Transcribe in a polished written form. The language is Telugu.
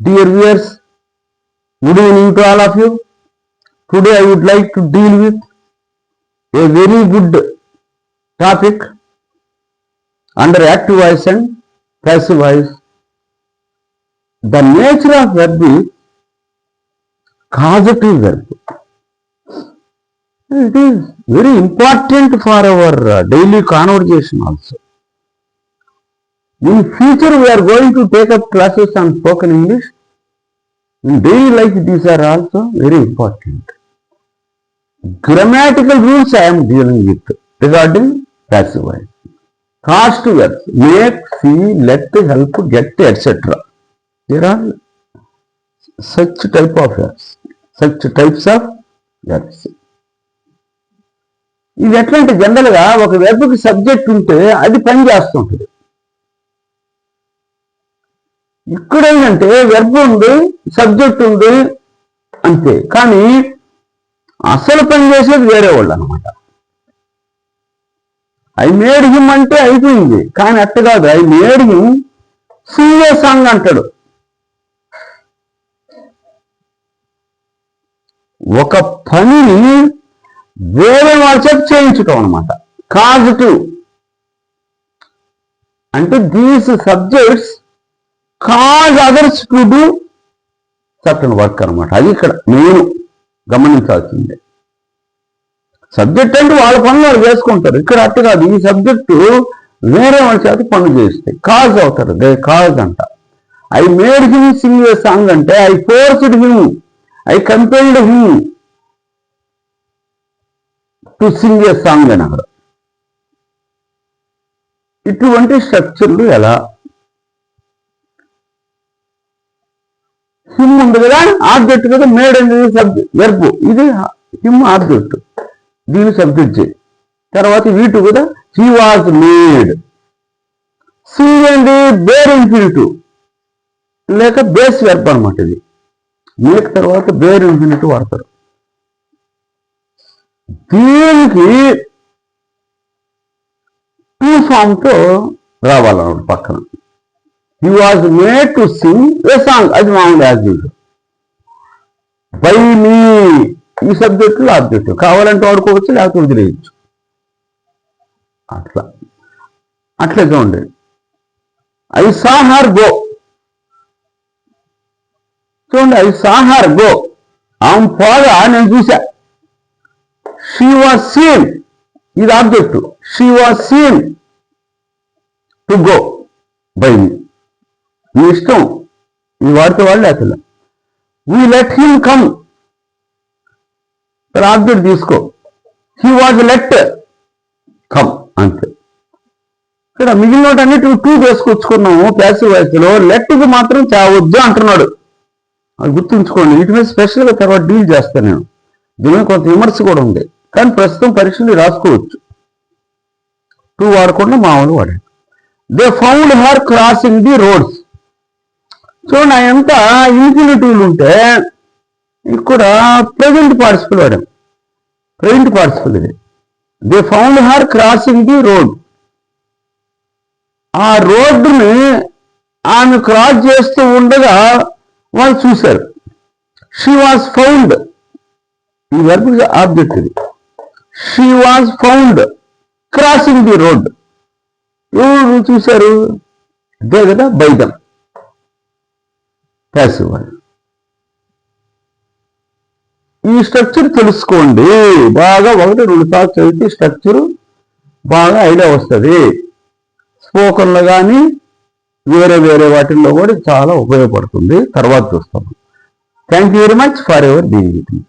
Dear viewers, good evening to all of you. Today I would like to deal with a very good topic under active voice and passive voice. The nature of verb is causative verb. It is very important for our daily conversation also. In future we are going to take up classes on spoken English. In daily life these are also very important. Grammatical rules I am dealing with regarding passive voice. Causative verbs, make, see, let, help, get, etc. There are such types of verbs. ఇది ఎట్లా అంటే జనరల్గా ఒక వెర్బ్కి సబ్జెక్ట్ ఉంటే అది పని చేస్తుంటుంది. ఇక్కడ ఏంటంటే వెర్బ్ ఉంది, సబ్జెక్ట్ ఉంది అంతే, కానీ అసలు పని చేసేది వేరే వాళ్ళు అనమాట. ఐ మేడ్ హిమ్ అంటే అయిపోయింది, కానీ అట్ట కాదు. I made him sing a song అంటాడు. ఒక పనిని వేరే వాళ్ళ చేత చేయించటం అనమాట. కాజిటివ్ అంటే these subjects cause others to do certain work అనమాట. అది ఇక్కడ నేను గమనించాల్సిందే. సబ్జెక్ట్ అంటే వాళ్ళ పనులు వాళ్ళు చేసుకుంటారు. ఇక్కడ అట్టు కాదు. ఈ సబ్జెక్టు వేరే వాళ్ళ చేత పనులు చేస్తాయి, కాజ్ అవుతారు. దే కాజ్ అంట. I made him sing a song అంటే I forced him, I compelled him to sing a song అని అక్కడ. ఇటువంటి స్ట్రక్చర్లు ఎలా? హిమ్ ఉంది కదా, ఆబ్జెక్ట్ కదా, మేడ్ అనేది సబ్జెక్ట్ వెర్బ్, ఇది హిమ్ ఆబ్జెక్ట్, దీని సబ్జెక్ట్ చేయి. తర్వాత వీటు కదా, హీ వాజ్ మేడ్. సింగ్ అండి బేర్ ఇన్ఫినిటివ్ లేక బేస్ వెర్బ్ అనమాట. ఇది మేక్ తర్వాత బేర్ ఇన్ఫినిటివ్ వాడతారు. దీనికి టూ ఫామ్ తో రావాలన్నమాట పక్కన. He was made to sing a song, అది మామూలు యాజ్ యూజువల్. బై మీ ఈ సబ్జెక్టులో ఆబ్జెక్ట్ కావాలంటే వాడుకోవచ్చు, లేకపోతే వదిలేయచ్చు. అట్లే చూడండి. I saw her go. చూడండి, ఐ సా హర్ గో, ఆమె పోగా నేను చూసా. షీ వాజ్ సీన్, ఇది object. She was seen to go by me. మీ ఇష్టం, ఇది వాడితే వాళ్ళు లేకపోతే. We let him come, object తీసుకో. హీ వాజ్ లెట్ కమ్ అంతే. ఇక్కడ మిగిలిన అన్నిటి టూ తీసుకొచ్చుకున్నాము ప్యాసివ్ వాయిస్ లో. లెట్కి మాత్రం చావద్దు అంటున్నాడు. అది గుర్తుంచుకోండి. వీటి మీద స్పెషల్గా తర్వాత డీల్ చేస్తాను నేను. దీని మీద కొంత విమర్శ కూడా ఉంది, కానీ ప్రస్తుతం పరీక్షలు రాసుకోవచ్చు. టూ వాడకుండా మామూలు వాడండి. They found her crossing the roads. చూడండి, ఎంత ఇన్ఫినిటివ్లు ఉంటే ఇక్కడ ప్రెజెంట్ పార్టిసిపల్ వాడాం. ప్రెజెంట్ పార్టిసిపల్ ఇది. They found her crossing the road. ఆ రోడ్డుని ఆమె క్రాస్ చేస్తూ ఉండగా వాళ్ళు చూశారు. షీ వాజ్ ఫౌండ్, ఈ వర్బ్ ఆబ్జెక్ట్ ఇది. She was found crossing the road. ఎవరు చూశారు? అదే కదా, బై దెమ్. Passive voice. ఈ స్ట్రక్చర్ తెలుసుకోండి బాగా. 1-2 సార్లు చదివితే స్ట్రక్చరు బాగా ఐడియా వస్తుంది. స్పోకన్లో కానీ వేరే వాటిల్లో కూడా చాలా ఉపయోగపడుతుంది. తర్వాత చూస్తాము. Thank you very much for your being with me.